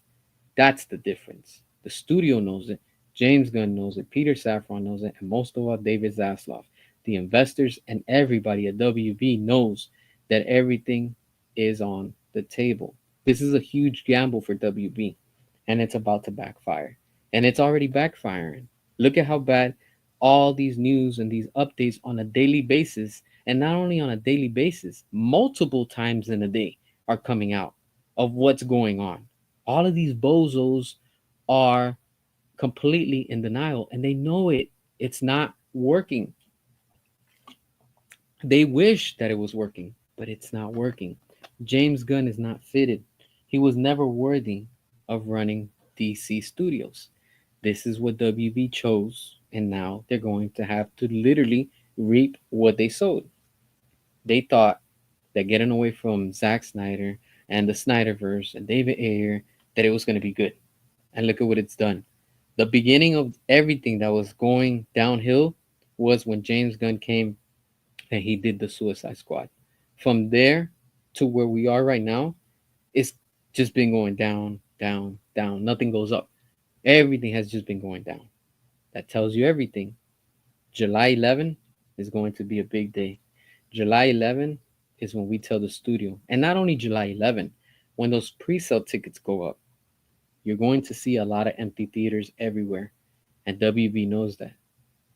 That's the difference. The studio knows it. James Gunn knows it. Peter Safran knows it. And most of all, David Zaslav. The investors and everybody at WB knows that everything is on the table. This is a huge gamble for WB, and it's about to backfire. And it's already backfiring. Look at how bad all these news and these updates on a daily basis, and not only on a daily basis, multiple times in a day are coming out of what's going on. All of these bozos are completely in denial and they know it. It's not working. They wish that it was working, but it's not working. James Gunn is not fitted. He was never worthy of running DC Studios. This is what WB chose, and now they're going to have to literally reap what they sowed. They thought that getting away from Zack Snyder and the Snyderverse and David Ayer, that it was going to be good. And look at what it's done. The beginning of everything that was going downhill was when James Gunn came and he did the Suicide Squad. From there to where we are right now, it's just been going down, down, down. Nothing goes up. Everything has just been going down. That tells you everything. July 11 is going to be a big day. July 11 is when we tell the studio, and not only July 11, when those pre-sale tickets go up, you're going to see a lot of empty theaters everywhere. And WB knows that.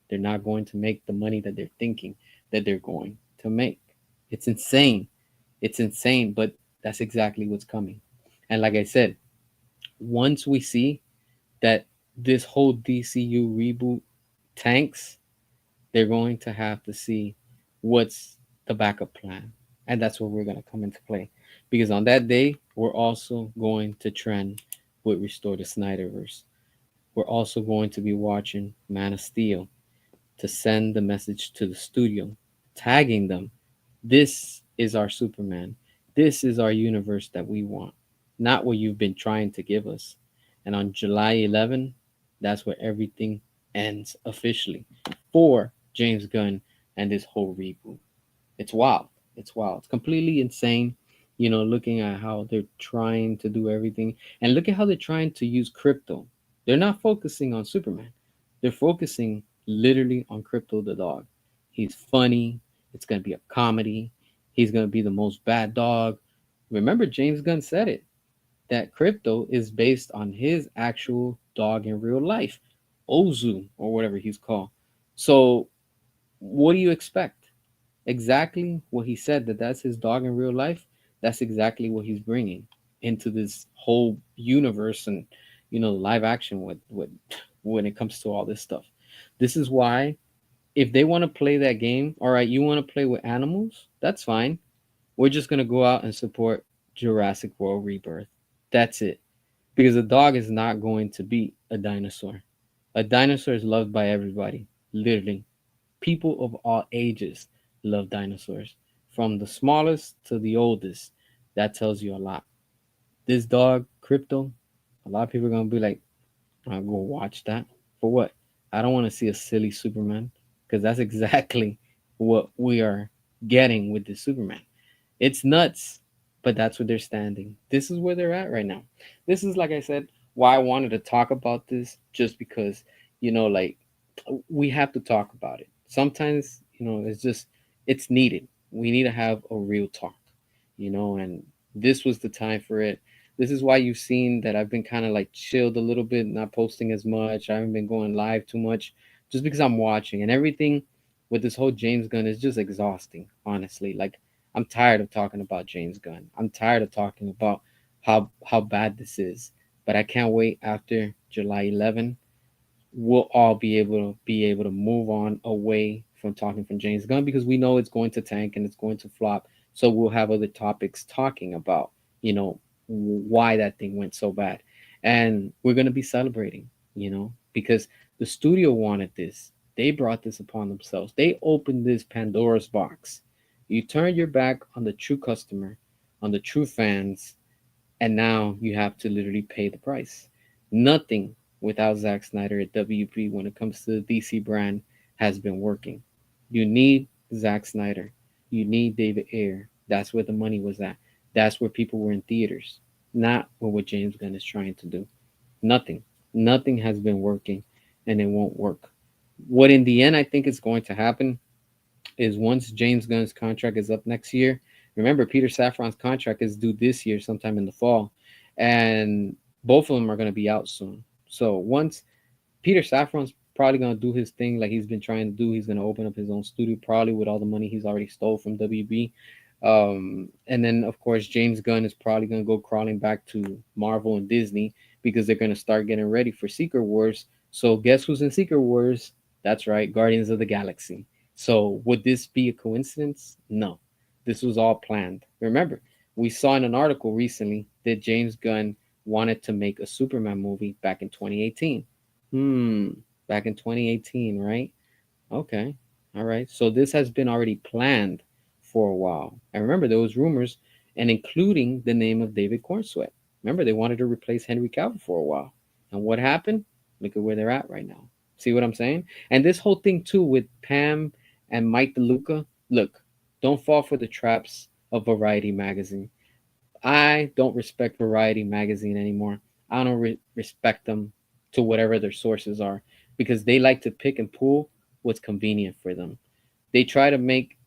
They're not going to make the money that they're thinking that they're going to make. It's insane. It's insane, but that's exactly what's coming. And like I said, once we see that this whole DCU reboot tanks, they're going to have to see what's the backup plan. And that's where we're going to come into play. Because on that day, we're also going to trend with Restore the Snyderverse. We're also going to be watching Man of Steel to send the message to the studio, tagging them. This is our Superman. This is our universe that we want, not what you've been trying to give us. And on July 11, that's where everything ends officially for James Gunn and this whole reboot. It's wild. It's wild. It's completely insane. Looking at how they're trying to do everything, and look at how they're trying to use crypto. They're not focusing on Superman. They're focusing literally on Crypto the dog. He's funny. It's gonna be a comedy. He's gonna be the most bad dog. Remember, James Gunn said it, that Crypto is based on his actual dog in real life, Ozu or whatever he's called. So, what do you expect? Exactly what he said, that's his dog in real life. That's exactly what he's bringing into this whole universe, and live action with when it comes to all this stuff. This is why, if they want to play that game, all right, you want to play with animals, that's fine. We're just going to go out and support Jurassic World Rebirth. That's it. Because a dog is not going to beat a dinosaur. A dinosaur is loved by everybody, literally. People of all ages love dinosaurs, from the smallest to the oldest. That tells you a lot. This dog, Crypto, a lot of people are going to be like, I'll go watch that. For what? I don't want to see a silly Superman, because that's exactly what we are getting with this Superman. It's nuts, but that's where they're standing. This is where they're at right now. This is, like I said, why I wanted to talk about this, just because, like, we have to talk about it. Sometimes, it's needed. We need to have a real talk, and this was the time for it. This is why you've seen that I've been kind of like chilled a little bit, not posting as much. I haven't been going live too much, just because I'm watching, and everything with this whole James Gunn is just exhausting, honestly. Like, I'm tired of talking about James Gunn. I'm tired of talking about how bad this is. But I can't wait after July 11. We'll all be able to move on away from talking from James Gunn, because we know it's going to tank and it's going to flop. So we'll have other topics talking about, why that thing went so bad. And we're going to be celebrating, because The studio wanted this. They brought this upon themselves. They opened this Pandora's box. You turned your back on the true customer, on the true fans, and now you have to literally pay the price. Nothing without Zack Snyder at WB when it comes to the DC brand has been working. You need Zack Snyder. You need David Ayer. That's where the money was at. That's where people were in theaters, not what James Gunn is trying to do. Nothing. Nothing has been working, and it won't work. What in the end I think is going to happen is once James Gunn's contract is up next year. Remember, Peter Safran's contract is due this year, sometime in the fall, and both of them are going to be out soon. So once Peter Safran's probably gonna do his thing like he's been trying to do. He's gonna open up his own studio, probably with all the money he's already stole from WB. And then of course James Gunn is probably gonna go crawling back to Marvel and Disney because they're gonna start getting ready for Secret Wars. So guess who's in Secret Wars? That's right, Guardians of the Galaxy. So would this be a coincidence? No, this was all planned. Remember, we saw in an article recently that James Gunn wanted to make a Superman movie back in 2018. Hmm, back in 2018, right? Okay. All right. So this has been already planned for a while. And remember, there was rumors and including the name of David Cornsweet. Remember, they wanted to replace Henry Cavill for a while. And what happened? Look at where they're at right now. See what I'm saying? And this whole thing too with Pam and Mike DeLuca. Look, don't fall for the traps of Variety magazine. I don't respect Variety magazine anymore. I don't respect them to whatever their sources are because they like to pick and pull what's convenient for them. They try to make,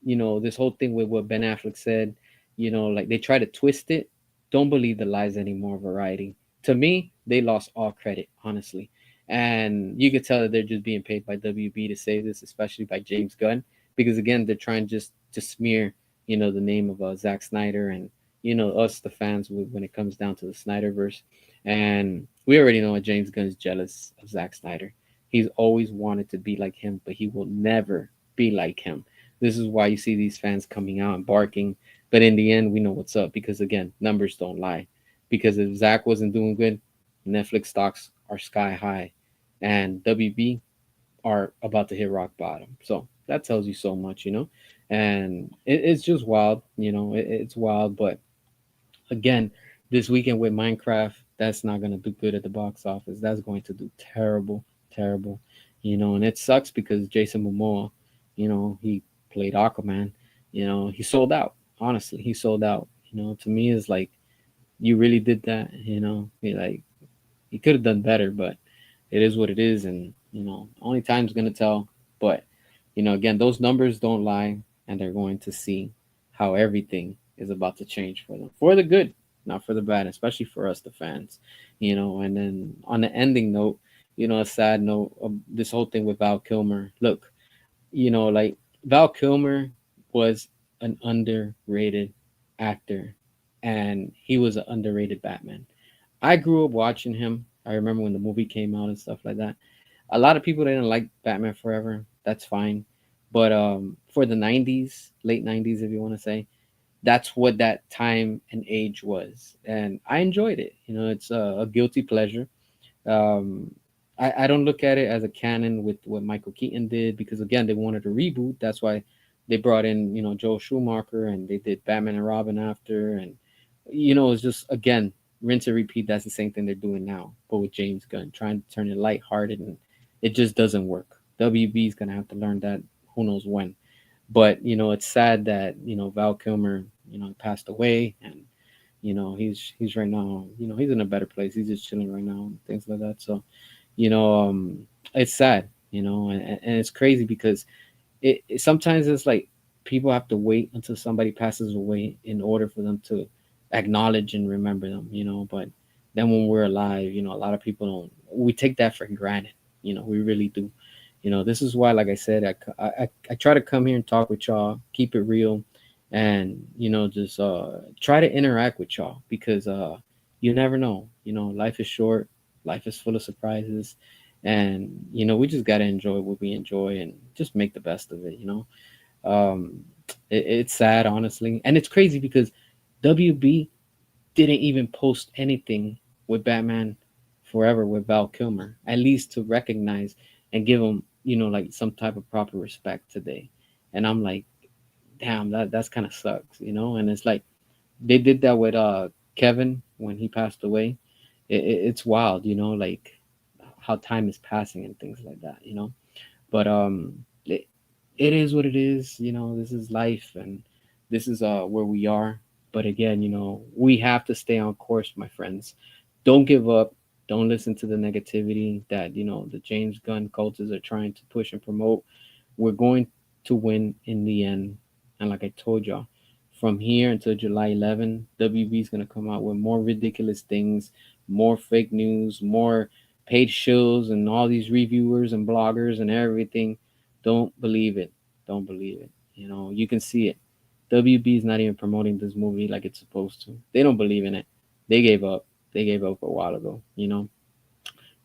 this whole thing with what Ben Affleck said, like they try to twist it. Don't believe the lies anymore, Variety. To me, they lost all credit, honestly. And you could tell that they're just being paid by WB to say this, especially by James Gunn, because again, they're trying just to smear, the name of Zack Snyder and us, the fans, when it comes down to the Snyderverse. And we already know that James Gunn is jealous of Zack Snyder. He's always wanted to be like him, but he will never be like him. This is why you see these fans coming out and barking. But in the end, we know what's up because, again, numbers don't lie. Because if Zack wasn't doing good, Netflix stocks are sky high. And WB are about to hit rock bottom. So that tells you so much. And it's just wild, it's wild. But again, this weekend with Minecraft, that's not going to do good at the box office. That's going to do terrible, terrible, and it sucks because Jason Momoa, he played Aquaman, he sold out. Honestly, he sold out. To me, is like, you really did that, like, he could have done better, but it is what it is. And, only time's going to tell. But, again, those numbers don't lie, and they're going to see how everything is about to change for them for the good, not for the bad, especially for us, the fans, And then on the ending note, a sad note of this whole thing with Val Kilmer. Look, like Val Kilmer was an underrated actor, and he was an underrated Batman. I grew up watching him. I remember when the movie came out and stuff like that. A lot of people didn't like Batman Forever. That's fine. But for the 90s, late 90s, if you want to say, that's what that time and age was. And I enjoyed it. It's a guilty pleasure. Um, I don't look at it as a canon with what Michael Keaton did because, again, they wanted a reboot. That's why they brought in, Joel Schumacher and they did Batman and Robin after. And, it's just, again, rinse and repeat. That's the same thing they're doing now, but with James Gunn, trying to turn it lighthearted, and it just doesn't work. WB is going to have to learn that who knows when. But, it's sad that, Val Kilmer, passed away, and, he's right now, he's in a better place. He's just chilling right now and things like that. So, you know, um, it's sad, and it's crazy because sometimes it's like people have to wait until somebody passes away in order for them to acknowledge and remember them, but then when we're alive, a lot of people don't, we take that for granted, we really do. This is why, like I said, I try to come here and talk with y'all, keep it real, and just try to interact with y'all because you never know. Life is short, life is full of surprises, and we just gotta enjoy what we enjoy and just make the best of it. Um, it's sad, honestly, and it's crazy because WB didn't even post anything with Batman forever with Val Kilmer, at least to recognize and give him, like some type of proper respect today. And I'm like, damn, that's kind of sucks, And it's like they did that with Kevin when he passed away. It's wild, like how time is passing and things like that. But it is what it is. This is life, and this is where we are. But again, we have to stay on course, my friends. Don't give up. Don't listen to the negativity that the James Gunn cultists are trying to push and promote. We're going to win in the end. And like I told y'all, from here until July 11, WB is going to come out with more ridiculous things, more fake news, more paid shows, and all these reviewers and bloggers and everything. Don't believe it. Don't believe it. You can see it. WB is not even promoting this movie like it's supposed to. They don't believe in it. They gave up. They gave up a while ago.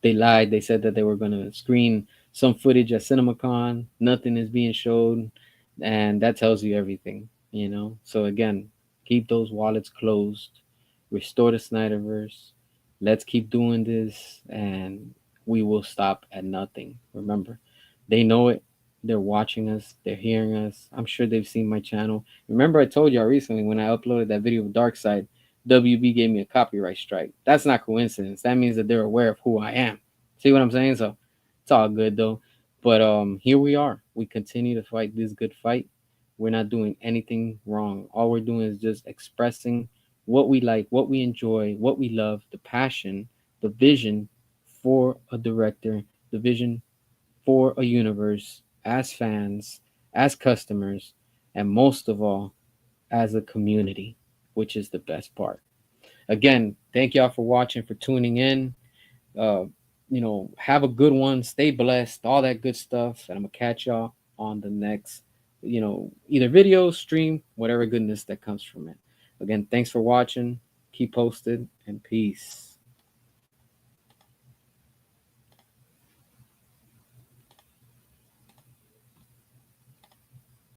They lied. They said that they were going to screen some footage at CinemaCon. Nothing is being showed, and that tells you everything. So again, keep those wallets closed. Restore the Snyderverse. Let's keep doing this, and we will stop at nothing. Remember, they know it. They're watching us. They're hearing us. I'm sure they've seen my channel. Remember, I told y'all recently when I uploaded that video of Dark Side, WB gave me a copyright strike. That's not coincidence. That means that they're aware of who I am. See what I'm saying? So it's all good though. But here we are. We continue to fight this good fight. We're not doing anything wrong. All we're doing is just expressing what we like, what we enjoy, what we love, the passion, the vision for a director, the vision for a universe as fans, as customers, and most of all, as a community, which is the best part. Again, thank y'all for watching, for tuning in. Uh, have a good one. Stay blessed, all that good stuff. And I'm gonna catch y'all on the next, either video, stream, whatever goodness that comes from it. Again, thanks for watching. Keep posted and peace.